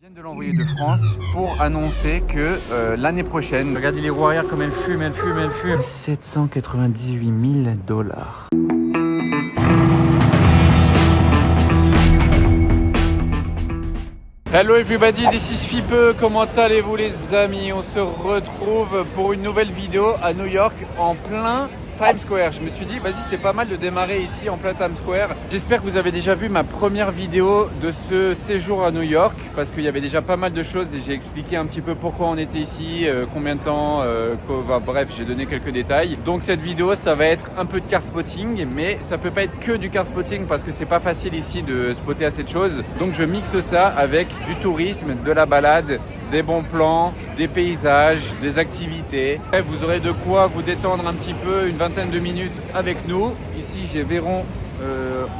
viennent de l'envoyer de France pour annoncer que l'année prochaine, regardez les roues arrière comme elles fument, 798 000 $. Hello everybody, this is Fipe, comment allez-vous les amis? On se retrouve pour une nouvelle vidéo à New York en plein Times Square. Je me suis dit, vas-y, c'est pas mal de démarrer ici en plein Times Square. J'espère que vous avez déjà vu ma première vidéo de ce séjour à New York parce qu'il y avait déjà pas mal de choses et j'ai expliqué un petit peu pourquoi on était ici, combien de temps, bref, j'ai donné quelques détails. Donc cette vidéo, ça va être un peu de car spotting, mais ça peut pas être que du car spotting parce que c'est pas facile ici de spotter assez de choses. Donc je mixe ça avec du tourisme, de la balade, des bons plans, des paysages, des activités. Bref, vous aurez de quoi vous détendre un petit peu, une vingtaine de minutes avec nous. Ici, j'ai Véron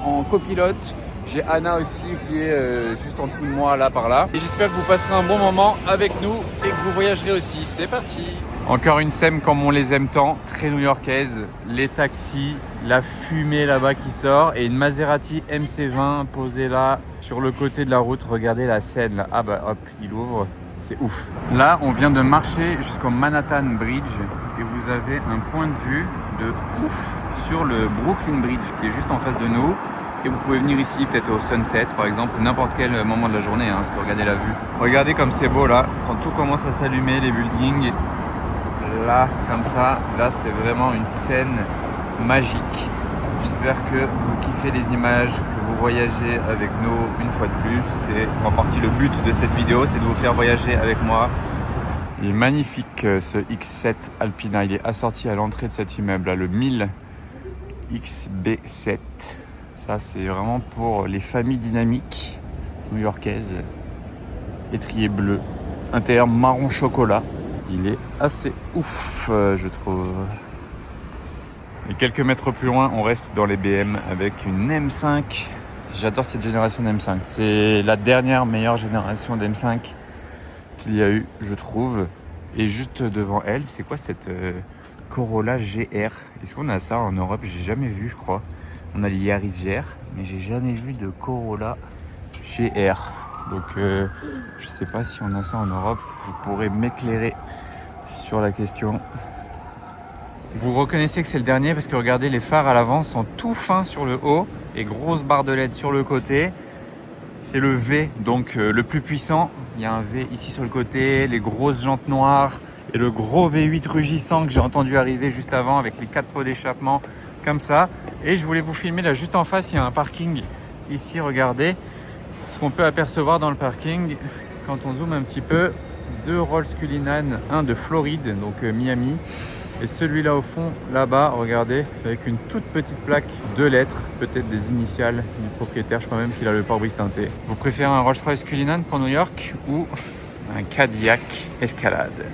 en copilote. J'ai Anna aussi qui est juste en dessous de moi, là, par là. Et j'espère que vous passerez un bon moment avec nous et que vous voyagerez aussi. C'est parti! Encore une scène comme on les aime tant, très new-yorkaise. Les taxis, la fumée là-bas qui sort et une Maserati MC20 posée là sur le côté de la route. Regardez la scène là. Ah bah hop, il ouvre. C'est ouf. Là, on vient de marcher jusqu'au Manhattan Bridge et vous avez un point de vue de ouf sur le Brooklyn Bridge qui est juste en face de nous. Et vous pouvez venir ici peut-être au sunset par exemple, n'importe quel moment de la journée, parce que regardez la vue. Regardez comme c'est beau là, quand tout commence à s'allumer, les buildings. Là, comme ça, là c'est vraiment une scène magique. J'espère que vous kiffez les images, que vous voyagez avec nous une fois de plus. C'est en partie le but de cette vidéo, c'est de vous faire voyager avec moi. Il est magnifique ce X7 Alpina, il est assorti à l'entrée de cet immeuble, là, le 1000 XB7. Ça c'est vraiment pour les familles dynamiques new-yorkaises. Étrier bleu, intérieur marron chocolat. Il est assez ouf, je trouve. Et quelques mètres plus loin, on reste dans les BM avec une M5. J'adore cette génération d'M5. C'est la dernière meilleure génération d'M5 qu'il y a eu, je trouve. Et juste devant elle, c'est quoi cette Corolla GR? Est-ce qu'on a ça en Europe? J'ai jamais vu, je crois. On a les Yaris GR, mais j'ai jamais vu de Corolla GR. Donc, je sais pas si on a ça en Europe. Vous pourrez m'éclairer sur la question. Vous reconnaissez que c'est le dernier parce que regardez, les phares à l'avant sont tout fins sur le haut et grosses barres de LED sur le côté. C'est le V, donc le plus puissant. Il y a un V ici sur le côté, les grosses jantes noires et le gros V8 rugissant que j'ai entendu arriver juste avant avec les 4 pots d'échappement comme ça. Et je voulais vous filmer là juste en face, il y a un parking ici, regardez. Ce qu'on peut apercevoir dans le parking quand on zoome un petit peu, 2 Rolls Cullinan, un de Floride, donc Miami. Et celui-là au fond, là-bas, regardez, avec une toute petite plaque, 2 lettres, peut-être des initiales du propriétaire. Je crois même qu'il a le pare-brise teinté. Vous préférez un Rolls-Royce Cullinan pour New York ou un Cadillac Escalade?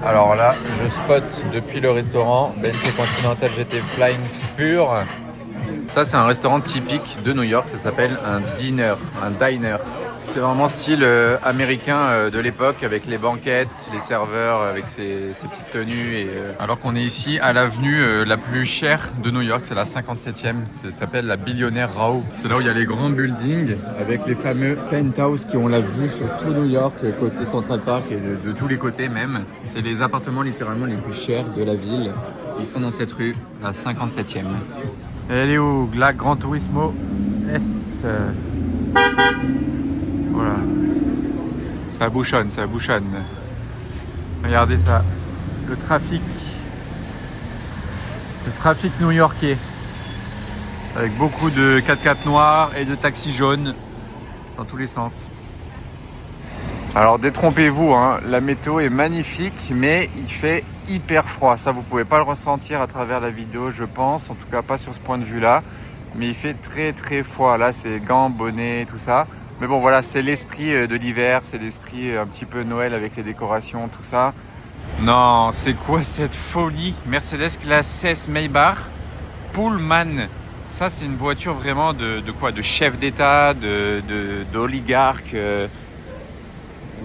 Alors là, je spot depuis le restaurant BNP Continental GT Flying Spur. Ça, c'est un restaurant typique de New York. Ça s'appelle un diner. C'est vraiment style américain de l'époque avec les banquettes, les serveurs avec ces petites tenues. Et, alors qu'on est ici à l'avenue la plus chère de New York, c'est la 57e. Ça s'appelle la Billionaire Row. C'est là où il y a les grands buildings avec les fameux penthouses qui ont la vue sur tout New York, côté Central Park et de tous les côtés même. C'est les appartements littéralement les plus chers de la ville. Ils sont dans cette rue, la 57e. Elle est où? La Gran Turismo S. Voilà. Ça bouchonne, ça bouchonne. Regardez ça. Le trafic new-yorkais. Avec beaucoup de 4x4 noirs et de taxis jaunes dans tous les sens. Alors détrompez-vous, la météo est magnifique, mais il fait hyper froid. Ça, vous pouvez pas le ressentir à travers la vidéo, je pense. En tout cas, pas sur ce point de vue-là. Mais il fait très très froid. Là, c'est gants, bonnets, tout ça. Mais bon, voilà, c'est l'esprit de l'hiver. C'est l'esprit un petit peu Noël avec les décorations, tout ça. Non, c'est quoi cette folie? Mercedes classe S Maybach Pullman. Ça, c'est une voiture vraiment de quoi? De chef d'État, d'oligarque.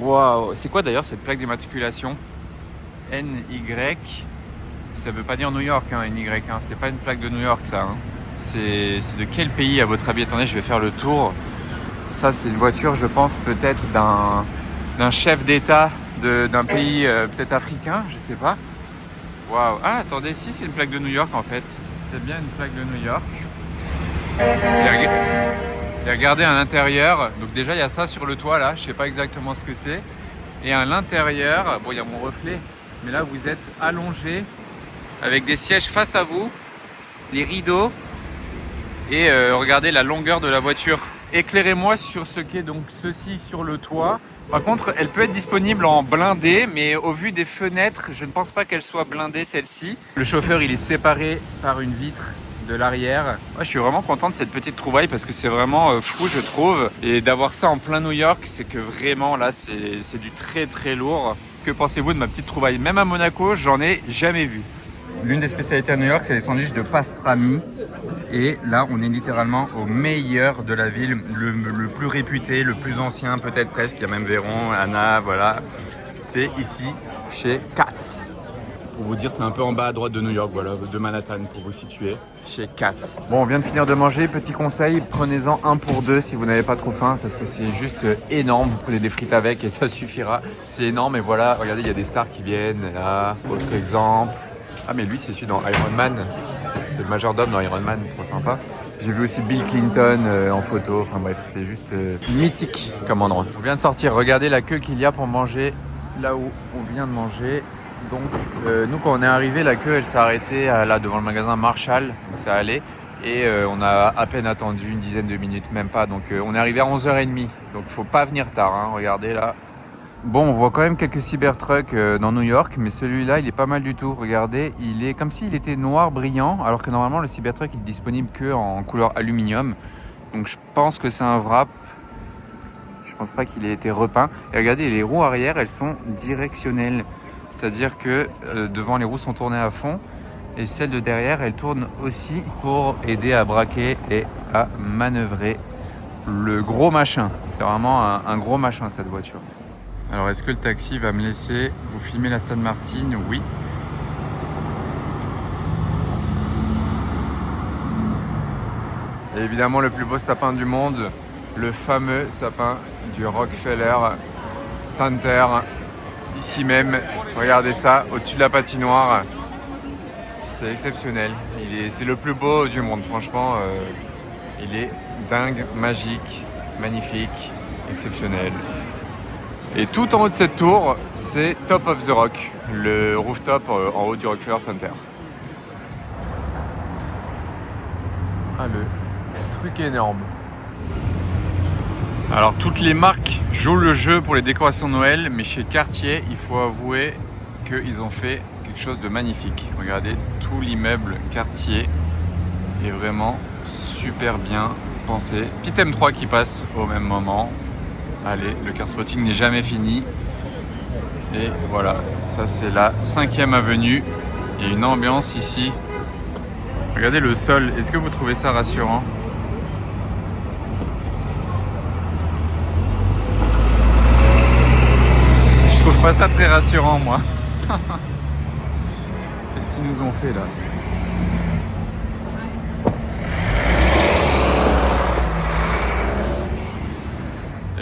Waouh, c'est quoi d'ailleurs cette plaque d'immatriculation? NY. Ça veut pas dire New York, NY. C'est pas une plaque de New York, ça. C'est de quel pays à votre avis? Attendez, je vais faire le tour. Ça, c'est une voiture, je pense, peut-être d'un d'un chef d'État d'un pays peut-être africain, je sais pas. Waouh. Ah, attendez, si c'est une plaque de New York en fait. C'est bien une plaque de New York. Et regardez à l'intérieur. Donc déjà, il y a ça sur le toit là. Je sais pas exactement ce que c'est. Et à l'intérieur, bon, il y a mon reflet. Mais là, vous êtes allongé avec des sièges face à vous, les rideaux. Et regardez la longueur de la voiture. Éclairez-moi sur ce qu'est donc ceci sur le toit. Par contre, elle peut être disponible en blindé, mais au vu des fenêtres, je ne pense pas qu'elle soit blindée celle-ci. Le chauffeur, il est séparé par une vitre de l'arrière. Ouais, je suis vraiment content de cette petite trouvaille parce que c'est vraiment fou, je trouve. Et d'avoir ça en plein New York, c'est que vraiment là, c'est du très très lourd. Que pensez-vous de ma petite trouvaille? Même à Monaco, j'en ai jamais vu. L'une des spécialités à New York, c'est les sandwichs de pastrami. Et là, on est littéralement au meilleur de la ville, le plus réputé, le plus ancien peut-être presque. Il y a même Véron, Anna, voilà. C'est ici, chez Katz. Pour vous dire, c'est un peu en bas à droite de New York, voilà, de Manhattan, pour vous situer, chez Katz. Bon, on vient de finir de manger. Petit conseil, prenez-en un pour deux si vous n'avez pas trop faim, parce que c'est juste énorme. Vous prenez des frites avec et ça suffira. C'est énorme et voilà, regardez, il y a des stars qui viennent. Là, autre exemple. Ah, mais lui, c'est celui dans Iron Man. C'est le majordome dans Iron Man, trop sympa. J'ai vu aussi Bill Clinton en photo. Enfin bref, c'est juste mythique comme endroit. On vient de sortir. Regardez la queue qu'il y a pour manger là où on vient de manger. Donc, nous, quand on est arrivé, la queue, elle s'est arrêtée là devant le magasin Marshall. Donc, ça allait. Et on a à peine attendu une dizaine de minutes, même pas. Donc, on est arrivé à 11h30. Donc, faut pas venir tard. Hein. Regardez là. Bon, on voit quand même quelques Cybertrucks dans New York, mais celui-là, il est pas mal du tout. Regardez, il est comme s'il était noir brillant, alors que normalement, le Cybertruck, il est disponible que en couleur aluminium. Donc, je pense que c'est un wrap. Je pense pas qu'il ait été repeint. Et regardez, les roues arrière, elles sont directionnelles. C'est-à-dire que devant, les roues sont tournées à fond. Et celles de derrière, elles tournent aussi pour aider à braquer et à manœuvrer le gros machin. C'est vraiment un gros machin, cette voiture. Alors, est-ce que le taxi va me laisser vous filmer l'Aston Martin? Oui. Et évidemment, le plus beau sapin du monde, le fameux sapin du Rockefeller Center, ici même. Regardez ça, au-dessus de la patinoire. C'est exceptionnel. C'est le plus beau du monde, franchement. Il est dingue, magique, magnifique, exceptionnel. Et tout en haut de cette tour, c'est Top of the Rock, le rooftop en haut du Rockefeller Center. Ah, le truc énorme. Alors, toutes les marques jouent le jeu pour les décorations de Noël, mais chez Cartier, il faut avouer qu'ils ont fait quelque chose de magnifique. Regardez, tout l'immeuble Cartier est vraiment super bien pensé. Petit M3 qui passe au même moment. Allez, le car spotting n'est jamais fini. Et voilà, ça c'est la 5e avenue. Il y a une ambiance ici. Regardez le sol, est-ce que vous trouvez ça rassurant? Je trouve pas ça très rassurant, moi. Qu'est-ce qu'ils nous ont fait là?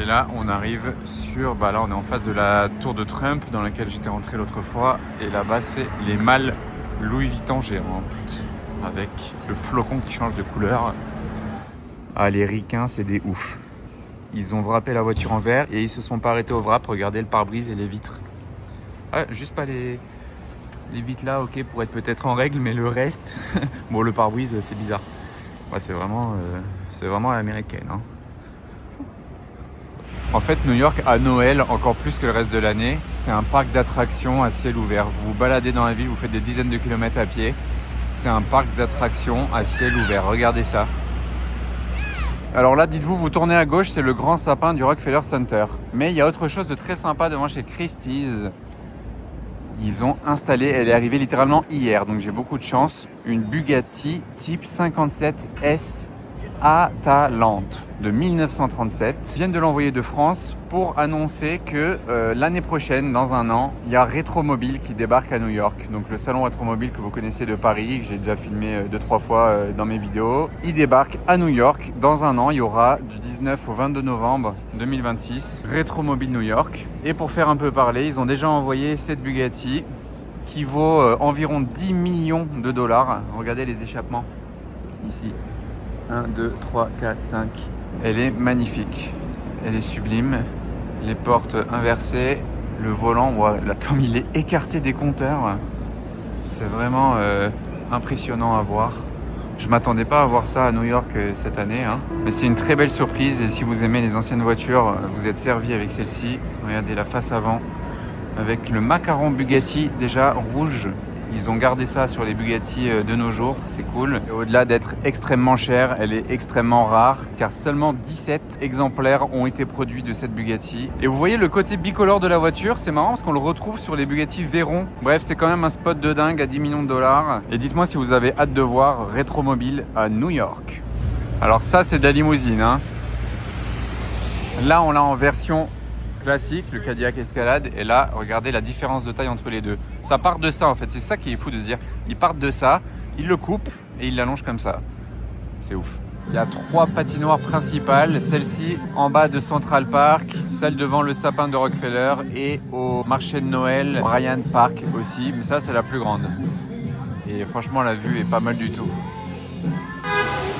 Et là, on arrive sur... Bah là, on est en face de la tour de Trump dans laquelle j'étais rentré l'autre fois. Et là-bas, c'est les malles Louis Vuitton géantes avec le flocon qui change de couleur. Ah, les ricains, c'est des oufs. Ils ont wrappé la voiture en vert et ils se sont pas arrêtés au wrap. Regardez le pare-brise et les vitres. Ah, juste pas les vitres là, ok, pour être peut-être en règle, mais le reste... Bon, le pare-brise, c'est bizarre. Ouais, c'est vraiment à l'américaine, hein. En fait, New York, à Noël, encore plus que le reste de l'année, c'est un parc d'attractions à ciel ouvert. Vous vous baladez dans la ville, vous faites des dizaines de kilomètres à pied. C'est un parc d'attractions à ciel ouvert. Regardez ça. Alors là, dites-vous, vous tournez à gauche, c'est le grand sapin du Rockefeller Center. Mais il y a autre chose de très sympa devant chez Christie's. Ils ont installé, elle est arrivée littéralement hier, donc j'ai beaucoup de chance, une Bugatti Type 57S Atalante de 1937. Ils viennent de l'envoyer de France pour annoncer que l'année prochaine, dans un an, il y a Retromobile qui débarque à New York. Donc le salon Retromobile que vous connaissez de Paris, que j'ai déjà filmé 2-3 fois dans mes vidéos. Il débarque à New York. Dans un an, il y aura du 19 au 22 novembre 2026, Retromobile New York. Et pour faire un peu parler, ils ont déjà envoyé cette Bugatti qui vaut environ 10 millions de dollars. Regardez les échappements ici. 1, 2, 3, 4, 5. Elle est magnifique. Elle est sublime. Les portes inversées. Le volant, voilà, comme il est écarté des compteurs, c'est vraiment impressionnant à voir. Je ne m'attendais pas à voir ça à New York cette année. Mais c'est une très belle surprise. Et si vous aimez les anciennes voitures, vous êtes servi avec celle-ci. Regardez la face avant. Avec le macaron Bugatti déjà rouge. Ils ont gardé ça sur les Bugatti de nos jours, c'est cool. Et au-delà d'être extrêmement chère, elle est extrêmement rare car seulement 17 exemplaires ont été produits de cette Bugatti. Et vous voyez le côté bicolore de la voiture, c'est marrant parce qu'on le retrouve sur les Bugatti Veyron. Bref, c'est quand même un spot de dingue à 10 millions de dollars. Et dites-moi si vous avez hâte de voir Retromobile à New York. Alors ça, c'est de la limousine. Là, on l'a en version classique, le Cadillac Escalade, et là regardez la différence de taille entre les deux. Ça part de ça en fait, c'est ça qui est fou de se dire, ils partent de ça, ils le coupent et ils l'allongent comme ça. C'est ouf. Il y a 3 patinoires principales, celle-ci en bas de Central Park, celle devant le sapin de Rockefeller et au marché de Noël Bryant Park aussi, mais ça c'est la plus grande. Et franchement la vue est pas mal du tout.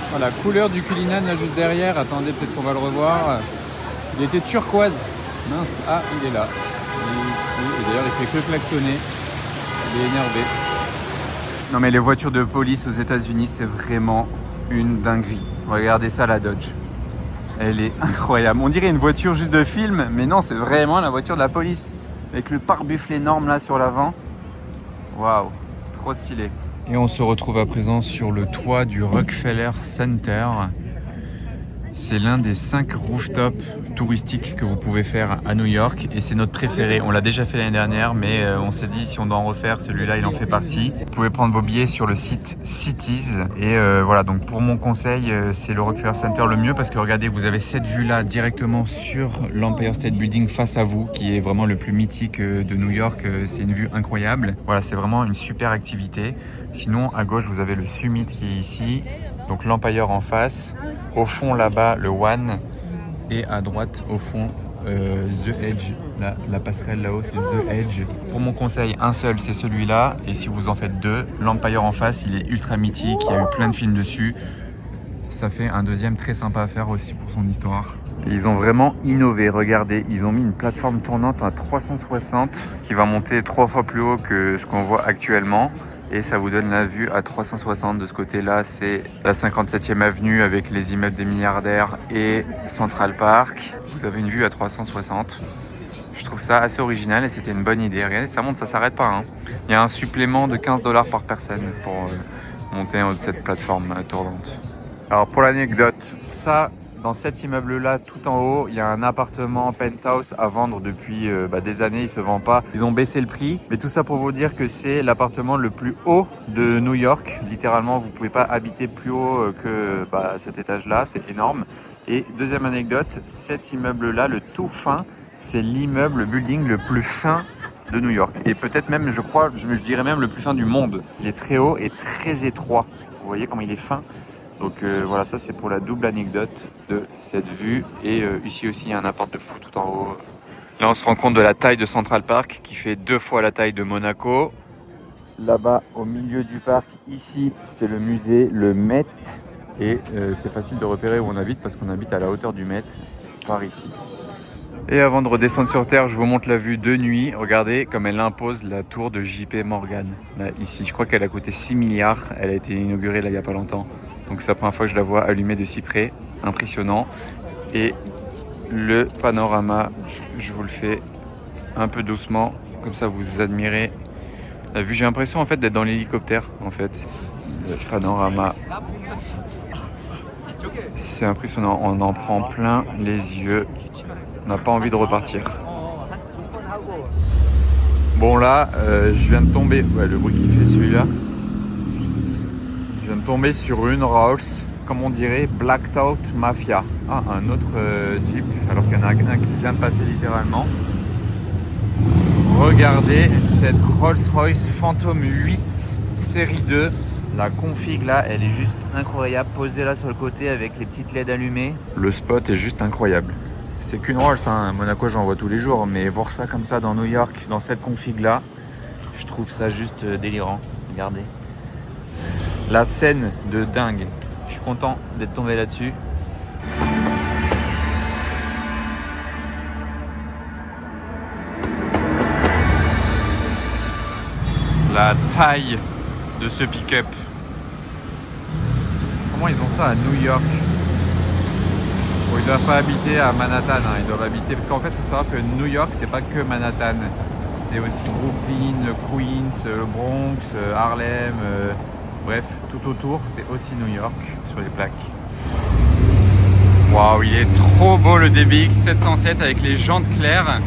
Voilà, couleur du Cullinan là juste derrière, attendez peut-être qu'on va le revoir. Il était turquoise. Mince, ah il est là. Ici. Et d'ailleurs il fait que klaxonner. Il est énervé. Non mais les voitures de police aux États-Unis c'est vraiment une dinguerie. Regardez ça la Dodge. Elle est incroyable. On dirait une voiture juste de film, mais non c'est vraiment la voiture de la police. Avec le pare-buffle énorme là sur l'avant. Waouh, trop stylé. Et on se retrouve à présent sur le toit du Rockefeller Center. C'est l'un des 5 rooftops touristiques que vous pouvez faire à New York et c'est notre préféré. On l'a déjà fait l'année dernière, mais on s'est dit si on doit en refaire, celui-là il en fait partie. Vous pouvez prendre vos billets sur le site Cities et voilà, donc pour mon conseil, c'est le Rockefeller Center le mieux parce que regardez, vous avez cette vue-là directement sur l'Empire State Building face à vous, qui est vraiment le plus mythique de New York. C'est une vue incroyable. Voilà, c'est vraiment une super activité. Sinon, à gauche, vous avez le Summit qui est ici, donc l'Empire en face. Au fond, là-bas, le One. Et à droite, au fond, The Edge. La passerelle là-haut, c'est The Edge. Pour mon conseil, un seul, c'est celui-là. Et si vous en faites 2, l'Empire en face, il est ultra mythique. Il y a eu plein de films dessus. Ça fait un deuxième très sympa à faire aussi pour son histoire. Et ils ont vraiment innové. Regardez, ils ont mis une plateforme tournante à 360 qui va monter 3 fois plus haut que ce qu'on voit actuellement. Et ça vous donne la vue à 360. De ce côté-là, c'est la 57e avenue avec les immeubles des milliardaires et Central Park. Vous avez une vue à 360. Je trouve ça assez original et c'était une bonne idée. Regardez, ça monte, ça s'arrête pas. Il y a un supplément de 15 $ par personne pour monter en haut de cette plateforme tournante. Alors pour l'anecdote, ça, dans cet immeuble-là, tout en haut, il y a un appartement penthouse à vendre depuis des années, il ne se vend pas. Ils ont baissé le prix, mais tout ça pour vous dire que c'est l'appartement le plus haut de New York. Littéralement, vous ne pouvez pas habiter plus haut que cet étage-là, c'est énorme. Et deuxième anecdote, cet immeuble-là, le tout fin, c'est l'immeuble, le building le plus fin de New York. Et peut-être même, je dirais même le plus fin du monde. Il est très haut et très étroit. Vous voyez comment il est fin ? Donc voilà, ça c'est pour la double anecdote de cette vue. Et ici aussi, il y a un appart de fou tout en haut. Là, on se rend compte de la taille de Central Park qui fait 2 fois la taille de Monaco. Là-bas, au milieu du parc, ici, c'est le musée, le Met. Et c'est facile de repérer où on habite parce qu'on habite à la hauteur du Met, par ici. Et avant de redescendre sur Terre, je vous montre la vue de nuit. Regardez comme elle impose la tour de JP Morgan. Là, ici, je crois qu'elle a coûté 6 milliards. Elle a été inaugurée là, il n'y a pas longtemps. Donc c'est la première fois que je la vois allumée de si près. Impressionnant. Et le panorama, je vous le fais un peu doucement. Comme ça, vous admirez la vue. J'ai l'impression en fait d'être dans l'hélicoptère. En fait, le panorama, c'est impressionnant. On en prend plein les yeux. On n'a pas envie de repartir. Bon là, je viens de tomber. Ouais, le bruit qu'il fait celui-là. Je viens de tomber sur une Rolls comme on dirait, Blacked Out Mafia. Ah, un autre Jeep, alors qu'il y en a un qui vient de passer littéralement. Regardez cette Rolls-Royce Phantom 8 série 2. La config là, elle est juste incroyable. Posée là sur le côté avec les petites LED allumées. Le spot est juste incroyable. C'est qu'une Rolls, hein. Monaco j'en vois tous les jours, mais voir ça comme ça dans New York, dans cette config là, je trouve ça juste délirant. Regardez. La scène de dingue. Je suis content d'être tombé là-dessus. La taille de ce pick-up. Comment ils ont ça à New York? Bon, ils doivent pas habiter à Manhattan, hein. Ils doivent habiter... Parce qu'en fait, il faut savoir que New York, c'est pas que Manhattan. C'est aussi Brooklyn, Queens, le Bronx, Harlem... Bref, tout autour, c'est aussi New York sur les plaques. Waouh, il est trop beau le DBX 707 avec les jantes claires.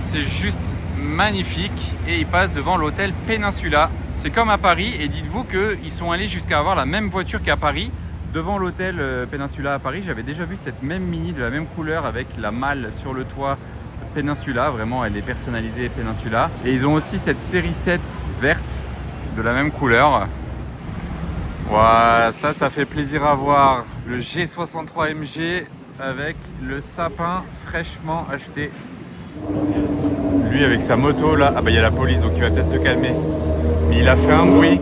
C'est juste magnifique et il passe devant l'hôtel Peninsula. C'est comme à Paris et dites-vous qu'ils sont allés jusqu'à avoir la même voiture qu'à Paris. Devant l'hôtel Peninsula à Paris, j'avais déjà vu cette même Mini de la même couleur avec la malle sur le toit Peninsula. Vraiment, elle est personnalisée Peninsula. Et ils ont aussi cette série 7 verte de la même couleur. Voilà, ça fait plaisir à voir. Le G63 MG avec le sapin fraîchement acheté. Lui avec sa moto là, ah bah il y a la police donc il va peut-être se calmer. Mais il a fait un bruit.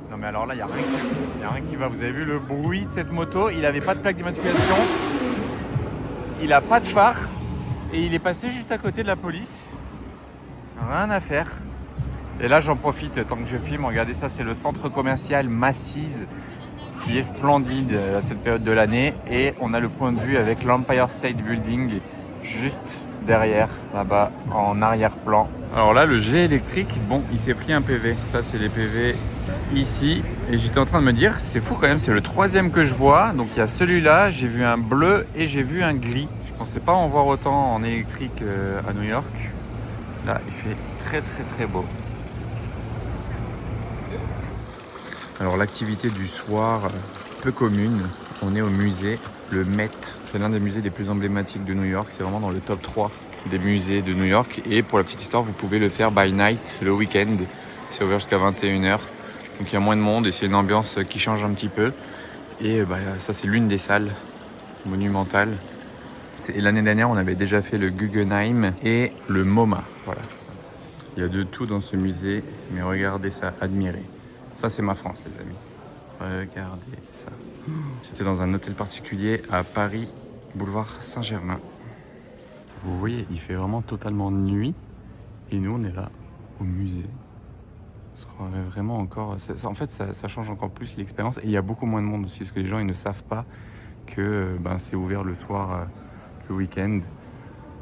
Non mais alors là il n'y a rien qui va. Vous avez vu le bruit de cette moto? Il n'avait pas de plaque d'immatriculation. Il n'a pas de phare. Et il est passé juste à côté de la police. Rien à faire. Et là j'en profite tant que je filme, regardez ça, c'est le centre commercial Macy's qui est splendide à cette période de l'année et on a le point de vue avec l'Empire State Building juste derrière, là-bas en arrière-plan. Alors là le G électrique, bon il s'est pris un PV, ça c'est les PV ici et j'étais en train de me dire c'est fou quand même, c'est le troisième que je vois, donc il y a celui-là, j'ai vu un bleu et j'ai vu un gris. Je pensais pas en voir autant en électrique à New York. Là il fait très beau. Alors l'activité du soir, peu commune, on est au musée, le Met. C'est l'un des musées les plus emblématiques de New York, c'est vraiment dans le top 3 des musées de New York. Et pour la petite histoire, vous pouvez le faire by night, le week-end. C'est ouvert jusqu'à 21h, donc il y a moins de monde et c'est une ambiance qui change un petit peu. Et ça c'est l'une des salles monumentales. Et l'année dernière, on avait déjà fait le Guggenheim et le MoMA. Voilà. Il y a de tout dans ce musée, mais regardez ça, admirez. Ça, c'est ma France, les amis. Regardez ça. C'était dans un hôtel particulier à Paris, boulevard Saint-Germain. Vous voyez, il fait vraiment totalement nuit. Et nous, on est là, au musée. On se croirait vraiment encore... En fait, ça change encore plus l'expérience. Et il y a beaucoup moins de monde aussi, parce que les gens, ils ne savent pas que c'est ouvert le soir, le week-end.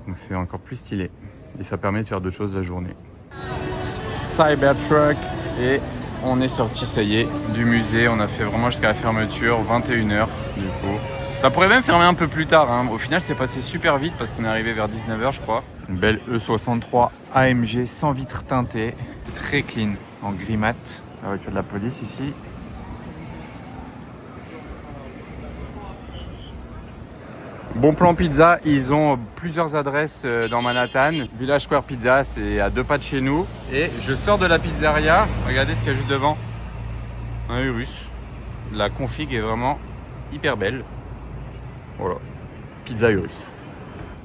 Donc, c'est encore plus stylé. Et ça permet de faire d'autres choses la journée. Cybertruck et... On est sorti, ça y est, du musée. On a fait vraiment jusqu'à la fermeture, 21h du coup. Ça pourrait même fermer un peu plus tard, hein. Au final, c'est passé super vite parce qu'on est arrivé vers 19h, je crois. Une belle E63 AMG sans vitre teintée, très clean, en gris mat. La voiture de la police ici. Bon Plan Pizza, ils ont plusieurs adresses dans Manhattan. Village Square Pizza, c'est à 2 pas de chez nous. Et je sors de la pizzeria, regardez ce qu'il y a juste devant. Un Urus. La config est vraiment hyper belle. Voilà, Pizza Urus.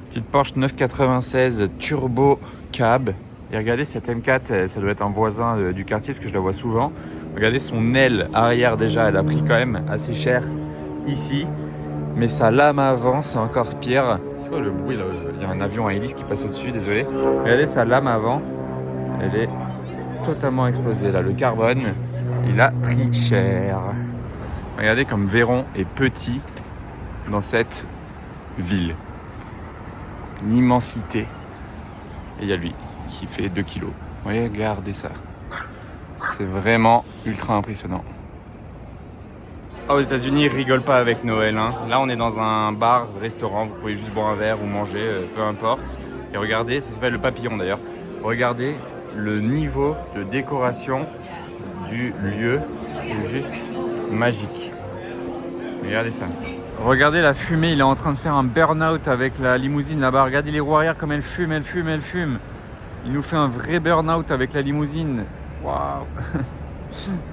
Petite Porsche 996 Turbo Cab. Et regardez cette M4, ça doit être un voisin du quartier parce que je la vois souvent. Regardez son aile arrière déjà, elle a pris quand même assez cher ici. Mais sa lame avant, c'est encore pire. C'est quoi le bruit là? Il y a un avion à hélice qui passe au-dessus, désolé. Regardez sa lame avant, elle est totalement explosée là. Le carbone, il a pris cher. Regardez comme Véron est petit dans cette ville. Une immensité. Et il y a lui qui fait 2 kilos. Regardez ça. C'est vraiment ultra impressionnant. Aux États-Unis, ils rigolent pas avec Noël, hein. Là, on est dans un bar, restaurant, vous pouvez juste boire un verre ou manger, peu importe. Et regardez, ça s'appelle le Papillon d'ailleurs. Regardez le niveau de décoration du lieu. C'est juste magique. Regardez ça. Regardez la fumée, il est en train de faire un burn-out avec la limousine là-bas. Regardez les roues arrière comme elle fume, elle fume, elle fume. Il nous fait un vrai burn-out avec la limousine. Waouh.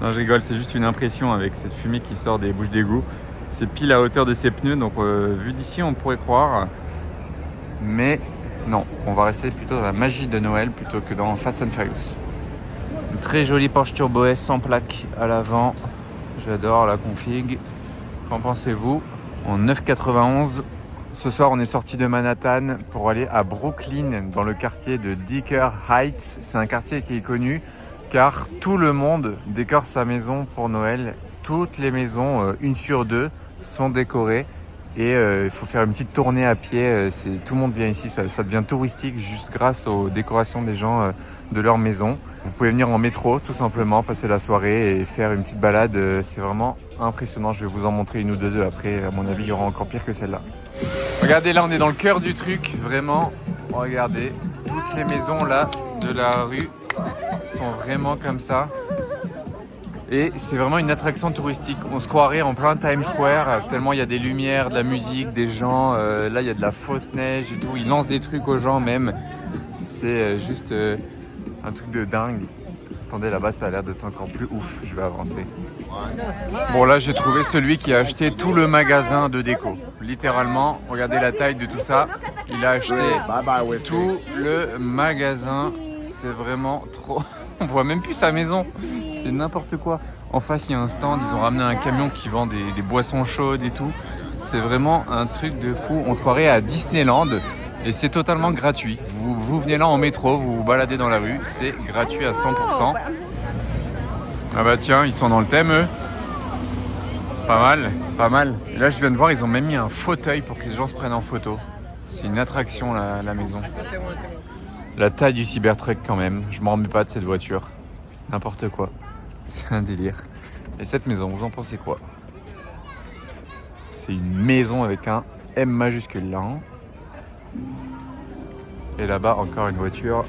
Non, je rigole, c'est juste une impression avec cette fumée qui sort des bouches d'égout. C'est pile à hauteur de ses pneus, donc vu d'ici on pourrait croire. Mais non, on va rester plutôt dans la magie de Noël plutôt que dans Fast and Furious. Une très jolie Porsche Turbo S sans plaque à l'avant. J'adore la config. Qu'en pensez-vous? En 9,91. Ce soir, on est sorti de Manhattan pour aller à Brooklyn, dans le quartier de Dicker Heights. C'est un quartier qui est connu car tout le monde décore sa maison pour Noël. Toutes les maisons, une sur deux, sont décorées. Et il faut faire une petite tournée à pied. Tout le monde vient ici, ça devient touristique juste grâce aux décorations des gens de leur maison. Vous pouvez venir en métro tout simplement, passer la soirée et faire une petite balade. C'est vraiment impressionnant. Je vais vous en montrer une ou deux après. À mon avis, il y aura encore pire que celle-là. Regardez, là on est dans le cœur du truc. Vraiment, regardez. Toutes les maisons là de la rue sont vraiment comme ça. Et c'est vraiment une attraction touristique. On se croirait en plein Times Square, tellement il y a des lumières, de la musique, des gens. Là, il y a de la fausse neige et tout. Ils lancent des trucs aux gens même. C'est juste un truc de dingue. Attendez, là-bas, ça a l'air d'être encore plus ouf. Je vais avancer. Bon, là, j'ai trouvé celui qui a acheté tout le magasin de déco. Littéralement, regardez la taille de tout ça. Il a acheté tout le magasin. C'est vraiment trop... On voit même plus sa maison. C'est n'importe quoi. En face, il y a un stand. Ils ont ramené un camion qui vend des boissons chaudes et tout. C'est vraiment un truc de fou. On se croirait à Disneyland et c'est totalement gratuit. Vous venez là en métro, vous vous baladez dans la rue. C'est gratuit à 100%. Ah bah tiens, ils sont dans le thème, eux. Pas mal, pas mal. Et là, je viens de voir, ils ont même mis un fauteuil pour que les gens se prennent en photo. C'est une attraction, la maison. La taille du Cybertruck quand même, je m'en remets pas de cette voiture. N'importe quoi, c'est un délire. Et cette maison, vous en pensez quoi? C'est une maison avec un M majuscule là. Et là-bas, encore une voiture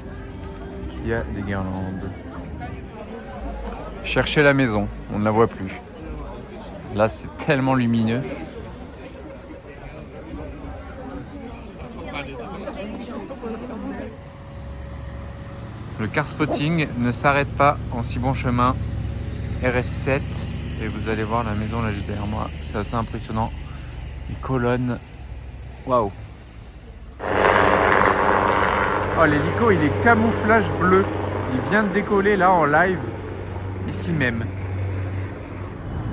qui a des guirlandes. Cherchez la maison, on ne la voit plus. Là, c'est tellement lumineux. Le car spotting ne s'arrête pas en si bon chemin. RS7 et vous allez voir la maison là juste derrière moi. C'est assez impressionnant. Les colonnes. Waouh. Oh, l'hélico il est camouflage bleu. Il vient de décoller là en live. Ici même.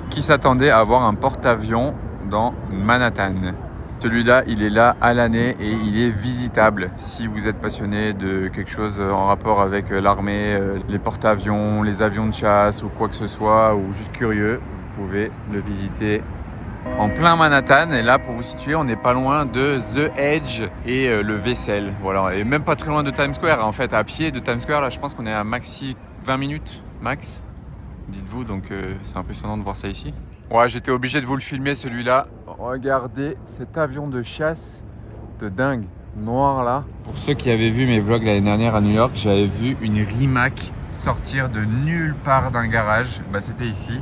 Qui s'attendait à avoir un porte-avions dans Manhattan? Celui-là, il est là à l'année et il est visitable. Si vous êtes passionné de quelque chose en rapport avec l'armée, les porte-avions, les avions de chasse ou quoi que ce soit, ou juste curieux, vous pouvez le visiter en plein Manhattan. Et là, pour vous situer, on n'est pas loin de The Edge et le Vaisselle. Voilà, et même pas très loin de Times Square. En fait, à pied de Times Square, là, je pense qu'on est à maxi 20 minutes, max. Dites-vous, donc c'est impressionnant de voir ça ici. Ouais, j'étais obligé de vous le filmer celui-là. Regardez cet avion de chasse de dingue, noir là. Pour ceux qui avaient vu mes vlogs l'année dernière à New York, j'avais vu une Rimac sortir de nulle part d'un garage. Bah, c'était ici.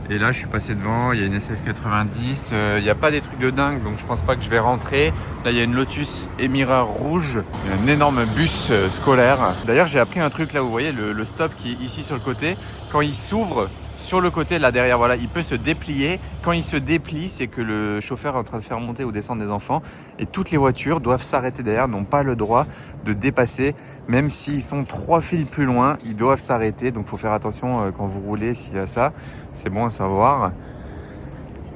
Et là, je suis passé devant, il y a une SF90. Il n'y a pas des trucs de dingue, donc je pense pas que je vais rentrer. Là, il y a une Lotus Emira rouge. Il y a un énorme bus scolaire. D'ailleurs, j'ai appris un truc là, vous voyez, le stop qui est ici sur le côté. Quand il s'ouvre, sur le côté là derrière, voilà, il peut se déplier. Quand il se déplie, c'est que le chauffeur est en train de faire monter ou descendre des enfants. Et toutes les voitures doivent s'arrêter derrière, n'ont pas le droit de dépasser. Même s'ils sont 3 files plus loin, ils doivent s'arrêter. Donc il faut faire attention quand vous roulez s'il y a ça. C'est bon à savoir.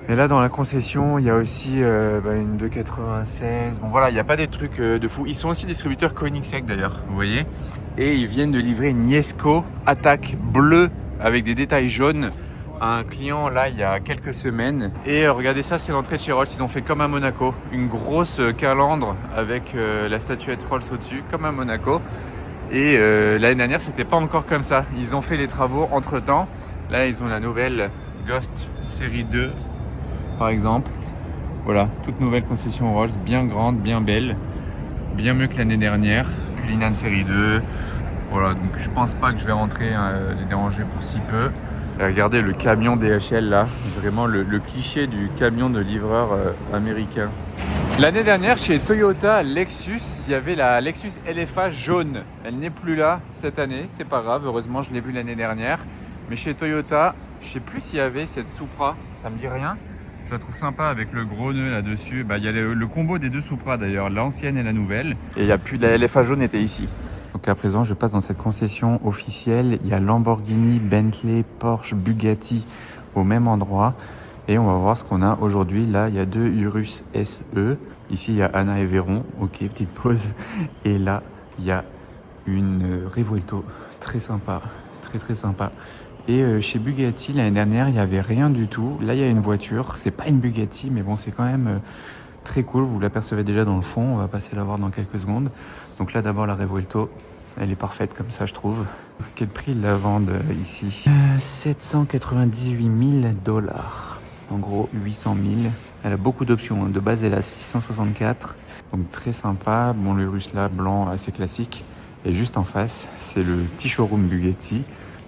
Et là dans la concession, il y a aussi une 296. Bon voilà, il n'y a pas des trucs de fou. Ils sont aussi distributeurs Koenigsegg d'ailleurs, vous voyez. Et ils viennent de livrer une Jesko Attack bleue avec des détails jaunes à un client là il y a quelques semaines. Et regardez ça, c'est l'entrée de chez Rolls. Ils ont fait comme à Monaco, une grosse calandre avec la statuette Rolls au-dessus, comme à Monaco. Et l'année dernière, c'était pas encore comme ça. Ils ont fait les travaux entre temps. Là, ils ont la nouvelle Ghost série 2, par exemple. Voilà, toute nouvelle concession Rolls, bien grande, bien belle, bien mieux que l'année dernière. Cullinan série 2. Voilà, donc je pense pas que je vais rentrer les déranger pour si peu. Et regardez le camion DHL là, vraiment le cliché du camion de livreur américain. L'année dernière, chez Toyota Lexus, il y avait la Lexus LFA jaune. Elle n'est plus là cette année, c'est pas grave, heureusement je l'ai vue l'année dernière. Mais chez Toyota, je sais plus s'il y avait cette Supra, ça me dit rien. Je la trouve sympa avec le gros nœud là-dessus. Il y a le combo des deux Supra d'ailleurs, l'ancienne et la nouvelle. Et il n'y a plus de la LFA jaune était ici. Donc à présent, je passe dans cette concession officielle. Il y a Lamborghini, Bentley, Porsche, Bugatti au même endroit. Et on va voir ce qu'on a aujourd'hui. Là, il y a deux Urus SE. Ici, il y a Anna et Véron. Ok, petite pause. Et là, il y a une Revuelto. Très sympa. Très, très sympa. Et chez Bugatti, l'année dernière, il n'y avait rien du tout. Là, il y a une voiture. C'est pas une Bugatti, mais bon, c'est quand même très cool. Vous l'apercevez déjà dans le fond. On va passer la voir dans quelques secondes. Donc là, d'abord, la Revuelto. Elle est parfaite comme ça, je trouve. Quel prix ils la vendent ici? 798 000 $. En gros, 800 000. Elle a beaucoup d'options. De base, elle a 664. Donc très sympa. Bon, le Urus là, blanc, assez classique. Et juste en face, c'est le petit showroom Bugatti.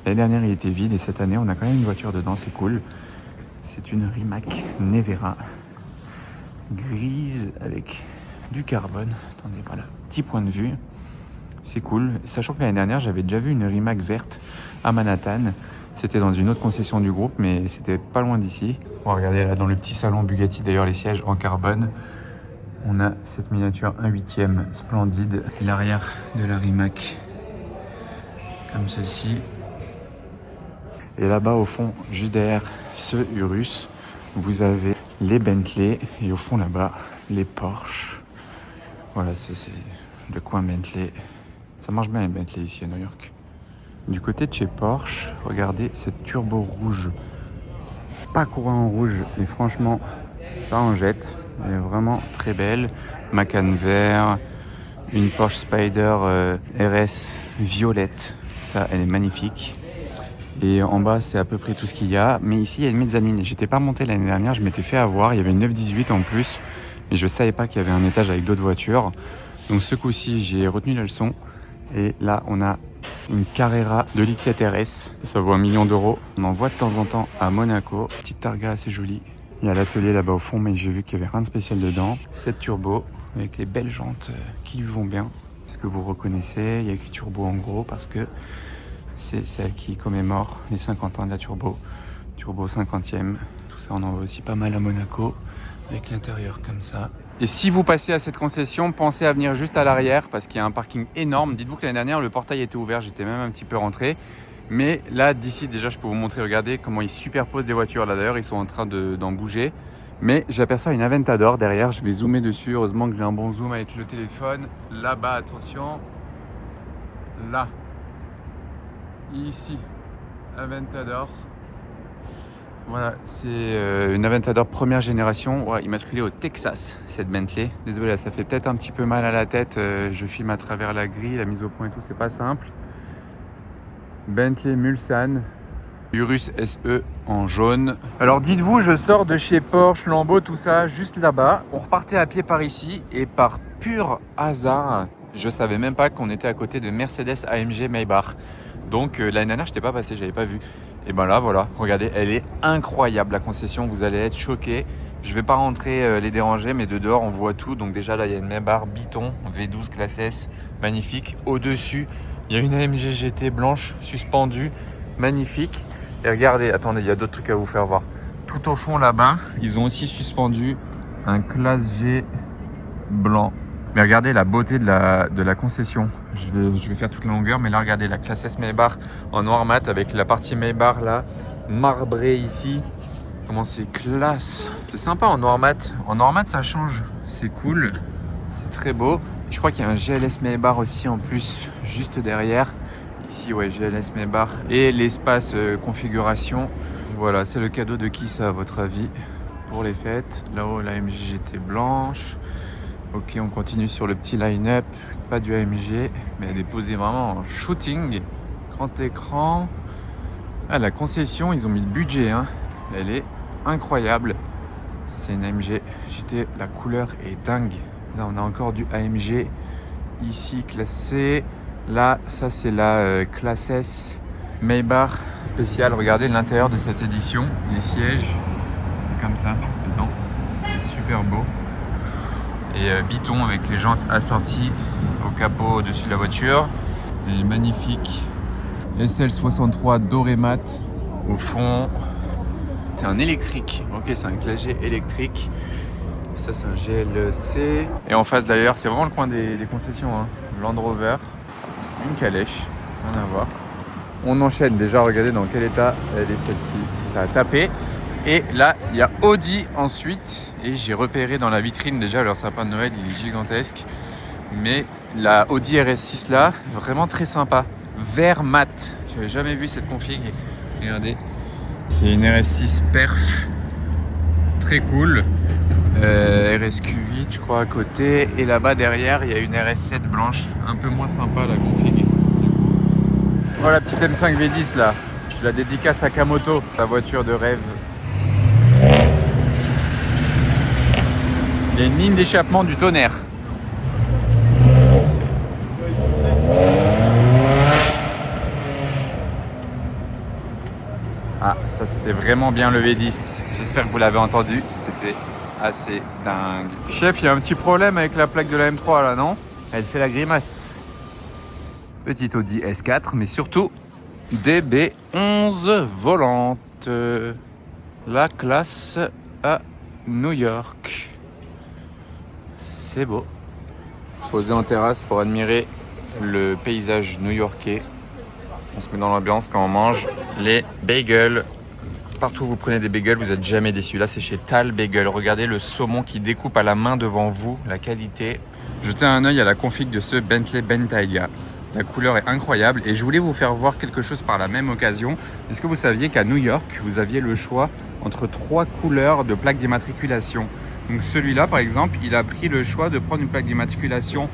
L'année dernière, il était vide. Et cette année, on a quand même une voiture dedans. C'est cool. C'est une Rimac Nevera. Grise avec du carbone. Attendez, voilà. Petit point de vue. C'est cool. Sachant que l'année dernière, j'avais déjà vu une Rimac verte à Manhattan. C'était dans une autre concession du groupe, mais c'était pas loin d'ici. Bon, regardez là, dans le petit salon Bugatti, d'ailleurs, les sièges en carbone. On a cette miniature 1/8 splendide. L'arrière de la Rimac, comme ceci. Et là-bas, au fond, juste derrière ce Urus, vous avez les Bentley. Et au fond, là-bas, les Porsche. Voilà, c'est le coin Bentley. Ça marche bien les Bentley ici à New York. Du côté de chez Porsche, regardez cette turbo rouge. Pas courant en rouge, et franchement, ça en jette. Elle est vraiment très belle. Macan vert, une Porsche Spyder RS violette. Ça, elle est magnifique. Et en bas, c'est à peu près tout ce qu'il y a. Mais ici, il y a une mezzanine. J'étais pas monté l'année dernière, je m'étais fait avoir. Il y avait une 918 en plus. Mais je savais pas qu'il y avait un étage avec d'autres voitures. Donc ce coup-ci, j'ai retenu la leçon. Et là, on a une Carrera 2,7 litres RS. Ça vaut 1 million d'euros. On en voit de temps en temps à Monaco. Petite Targa assez jolie. Il y a l'atelier là-bas au fond, mais j'ai vu qu'il n'y avait rien de spécial dedans. Cette turbo avec les belles jantes qui lui vont bien. Est-ce que vous reconnaissez? Il y a écrit turbo en gros parce que c'est celle qui commémore les 50 ans de la turbo. Turbo 50e. Tout ça, on en voit aussi pas mal à Monaco. Avec l'intérieur comme ça. Et si vous passez à cette concession, pensez à venir juste à l'arrière parce qu'il y a un parking énorme. Dites-vous que l'année dernière, le portail était ouvert, j'étais même un petit peu rentré. Mais là, d'ici, déjà, je peux vous montrer, regardez comment ils superposent des voitures. Là, d'ailleurs, ils sont en train d'en bouger. Mais j'aperçois une Aventador derrière, je vais zoomer dessus. Heureusement que j'ai un bon zoom avec le téléphone. Là-bas, attention. Là. Ici, Aventador. Voilà, c'est une Aventador première génération, ouais, immatriculée au Texas, cette Bentley. Désolé, ça fait peut-être un petit peu mal à la tête, je filme à travers la grille, la mise au point et tout, c'est pas simple. Bentley Mulsanne, Urus SE en jaune. Alors dites-vous, je sors de chez Porsche, Lambo, tout ça, juste là-bas. On repartait à pied par ici et par pur hasard, je savais même pas qu'on était à côté de Mercedes AMG Maybach. Donc l'année dernière, je n'étais pas passé, je n'avais pas vu. Et ben là, voilà, regardez, elle est incroyable la concession, vous allez être choqués. Je ne vais pas rentrer les déranger, mais de dehors, on voit tout. Donc déjà, là, il y a une Maybach Biton V12 classe S, magnifique. Au-dessus, il y a une AMG GT blanche suspendue, magnifique. Et regardez, attendez, il y a d'autres trucs à vous faire voir. Tout au fond là-bas, ils ont aussi suspendu un classe G blanc. Mais regardez la beauté de la concession. Je vais faire toute la longueur, mais là regardez la classe S Maybach en noir mat avec la partie Maybach là, marbrée ici. Comment c'est classe. C'est sympa en noir mat. En noir mat ça change, c'est cool, c'est très beau. Je crois qu'il y a un GLS Maybach aussi en plus, juste derrière. Ici ouais, GLS Maybach et l'espace configuration. Voilà, c'est le cadeau de qui ça à votre avis pour les fêtes? Là-haut la AMG GT blanche. Ok, on continue sur le petit line-up, pas du AMG, mais elle est posée vraiment en shooting, grand écran. Ah, la concession, ils ont mis le budget, hein. Elle est incroyable. Ça, c'est une AMG GT, la couleur est dingue. Là, on a encore du AMG ici, classe C. Là, ça, c'est la classe S Maybach spécial. Regardez l'intérieur de cette édition. Les sièges, c'est comme ça dedans. C'est super beau. Et biton avec les jantes assorties au capot au-dessus de la voiture. Et magnifique SL63 doré mat au fond. C'est un électrique. Ok, c'est un clavier électrique. Ça, c'est un GLC. Et en face d'ailleurs, c'est vraiment le coin des concessions. Hein. Land Rover, une calèche, rien à voir. On enchaîne déjà, regardez dans quel état elle est celle-ci. Ça a tapé. Et là, il y a Audi ensuite. Et j'ai repéré dans la vitrine déjà leur sapin de Noël, il est gigantesque. Mais la Audi RS6 là, vraiment très sympa. Vert mat. Je n'avais jamais vu cette config. Regardez. C'est une RS6 perf. Très cool. RSQ8 je crois à côté. Et là-bas derrière, il y a une RS7 blanche. Un peu moins sympa la config. Oh la petite M5 V10 là. La dédicace à Kamoto. Ta voiture de rêve. Il y a une ligne d'échappement du tonnerre. Ah, ça c'était vraiment bien le V10. J'espère que vous l'avez entendu. C'était assez dingue. Chef, il y a un petit problème avec la plaque de la M3 là, non? Elle fait la grimace. Petite Audi S4, mais surtout DB11 volante. La classe à New York. C'est beau. Posé en terrasse pour admirer le paysage new-yorkais. On se met dans l'ambiance quand on mange les bagels. Partout où vous prenez des bagels, vous n'êtes jamais déçus. Là, c'est chez Tal Bagel. Regardez le saumon qui découpe à la main devant vous, la qualité. Jetez un œil à la config de ce Bentley Bentayga. La couleur est incroyable et je voulais vous faire voir quelque chose par la même occasion. Est-ce que vous saviez qu'à New York, vous aviez le choix entre 3 couleurs de plaques d'immatriculation? Donc celui-là, par exemple, il a pris le choix de prendre une plaque d'immatriculation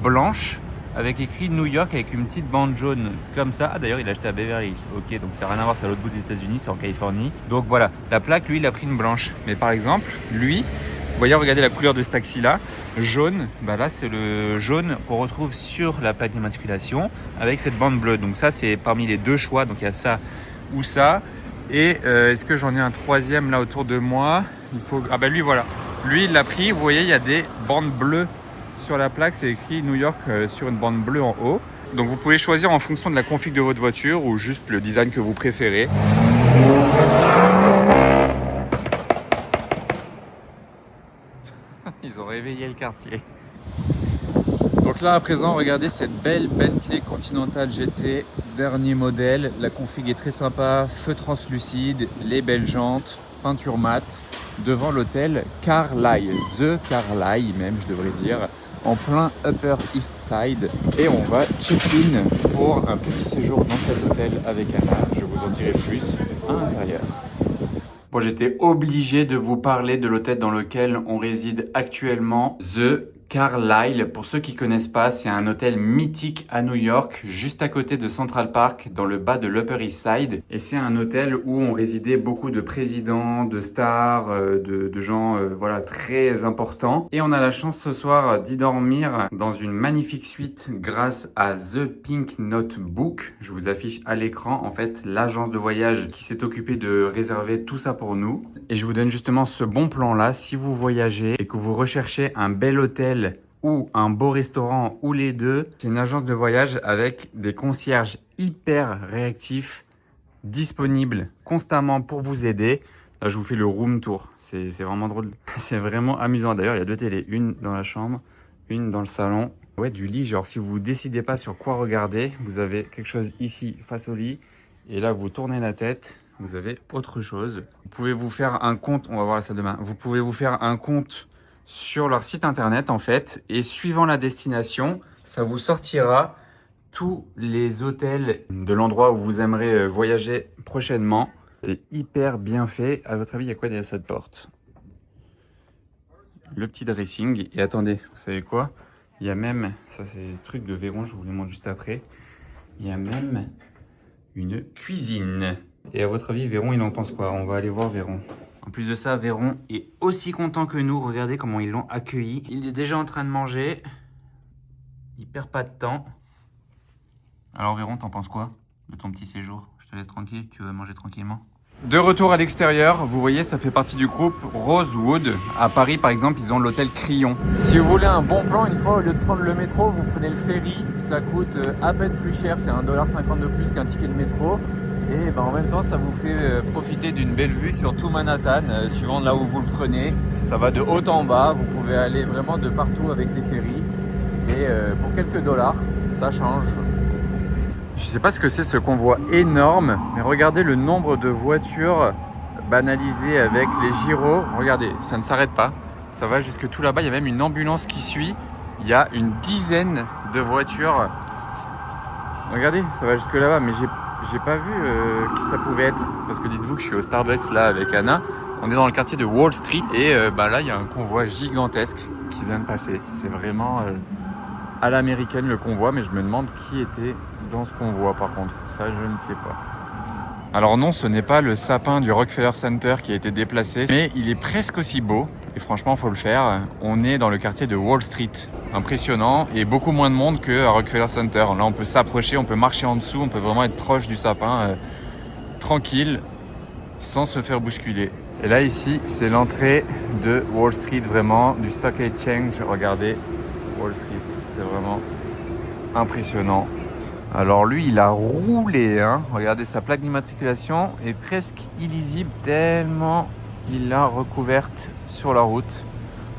blanche avec écrit New York avec une petite bande jaune comme ça. Ah, d'ailleurs, il a acheté à Beverly Hills. Ok, donc ça n'a rien à voir, c'est à l'autre bout des États-Unis, c'est en Californie. Donc voilà, la plaque, lui, il a pris une blanche. Mais par exemple, lui, vous voyez, regardez la couleur de ce taxi-là, jaune. Bah là, c'est le jaune qu'on retrouve sur la plaque d'immatriculation avec cette bande bleue. Donc ça, c'est parmi les 2 choix. Donc il y a ça ou ça. Et est-ce que j'en ai un troisième là autour de moi? Il faut... Ah bah lui, voilà. Lui, il l'a pris. Vous voyez, il y a des bandes bleues sur la plaque. C'est écrit New York sur une bande bleue en haut. Donc vous pouvez choisir en fonction de la config de votre voiture ou juste le design que vous préférez. Ils ont réveillé le quartier. Donc là à présent, regardez cette belle Bentley Continental GT, dernier modèle. La config est très sympa, feu translucide, les belles jantes, peinture mate, devant l'hôtel Carlyle, The Carlyle même je devrais dire, en plein Upper East Side. Et on va check-in pour un petit séjour dans cet hôtel avec Anna. Je vous en dirai plus à l'intérieur. Bon, j'étais obligé de vous parler de l'hôtel dans lequel on réside actuellement, The Carlyle. Pour ceux qui ne connaissent pas, c'est un hôtel mythique à New York, juste à côté de Central Park, dans le bas de l'Upper East Side. Et c'est un hôtel où ont résidé beaucoup de présidents, de stars, de gens voilà, très importants. Et on a la chance ce soir d'y dormir dans une magnifique suite grâce à The Pink Notebook. Je vous affiche à l'écran en fait l'agence de voyage qui s'est occupée de réserver tout ça pour nous. Et je vous donne justement ce bon plan là. Si vous voyagez et que vous recherchez un bel hôtel ou un beau restaurant ou les deux, c'est une agence de voyage avec des concierges hyper réactifs, disponibles constamment pour vous aider. Là, je vous fais le room tour. C'est vraiment drôle. C'est vraiment amusant. D'ailleurs, il y a 2 télés. Une dans la chambre, une dans le salon. Ouais, du lit. Genre, si vous ne décidez pas sur quoi regarder, vous avez quelque chose ici face au lit. Et là, vous tournez la tête. Vous avez autre chose. Vous pouvez vous faire un compte. On va voir ça demain. Vous pouvez vous faire un compte sur leur site internet en fait. Et suivant la destination, ça vous sortira tous les hôtels de l'endroit où vous aimeriez voyager prochainement. C'est hyper bien fait. À votre avis, il y a quoi derrière cette porte? Le petit dressing. Et attendez, vous savez quoi? Il y a même, ça c'est le truc de Véron, je vous le montre juste après. Il y a même une cuisine. Et à votre avis, Véron, il en pense quoi? On va aller voir Véron. En plus de ça, Véron est aussi content que nous. Regardez comment ils l'ont accueilli. Il est déjà en train de manger. Il perd pas de temps. Alors Véron, t'en penses quoi de ton petit séjour Je te laisse tranquille, tu veux manger tranquillement. De retour à l'extérieur, vous voyez, ça fait partie du groupe Rosewood. À Paris, par exemple, ils ont l'hôtel Crillon. Si vous voulez un bon plan, une fois, au lieu de prendre le métro, vous prenez le ferry. Ça coûte à peine plus cher, c'est 1,50 $ de plus qu'un ticket de métro. Et en même temps, ça vous fait profiter d'une belle vue sur tout Manhattan, suivant là où vous le prenez. Ça va de haut en bas, vous pouvez aller vraiment de partout avec les ferries. Et pour quelques dollars, ça change. Je sais pas ce que c'est ce convoi énorme, mais regardez le nombre de voitures banalisées avec les gyros. Regardez, ça ne s'arrête pas. Ça va jusque tout là-bas. Il y a même une ambulance qui suit. Il y a une dizaine de voitures. Regardez, ça va jusque là-bas, mais j'ai pas vu qui ça pouvait être. Parce que dites-vous que je suis au Starbucks là avec Anna. On est dans le quartier de Wall Street et là il y a un convoi gigantesque qui vient de passer. C'est vraiment à l'américaine le convoi, mais je me demande qui était dans ce convoi par contre. Ça, je ne sais pas. Alors non, ce n'est pas le sapin du Rockefeller Center qui a été déplacé, mais il est presque aussi beau. Et franchement, il faut le faire. On est dans le quartier de Wall Street. Impressionnant et beaucoup moins de monde qu'à Rockefeller Center. Là, on peut s'approcher, on peut marcher en dessous, on peut vraiment être proche du sapin, tranquille, sans se faire bousculer. Et là, ici, c'est l'entrée de Wall Street, vraiment, du Stock Exchange. Regardez, Wall Street, c'est vraiment impressionnant. Alors lui, il a roulé, hein. Regardez, sa plaque d'immatriculation est presque illisible tellement il l'a recouverte sur la route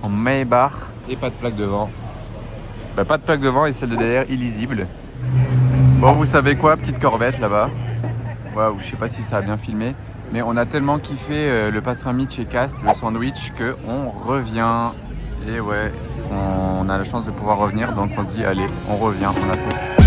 en Maybach et pas de plaque devant. Pas de plaque devant et celle de derrière illisible. Bon, vous savez quoi, petite corvette là-bas. Waouh, je sais pas si ça a bien filmé, mais on a tellement kiffé le pastrami chez Cast, le sandwich, que on revient. Et ouais, on a la chance de pouvoir revenir, donc on se dit allez, on revient, on a tout.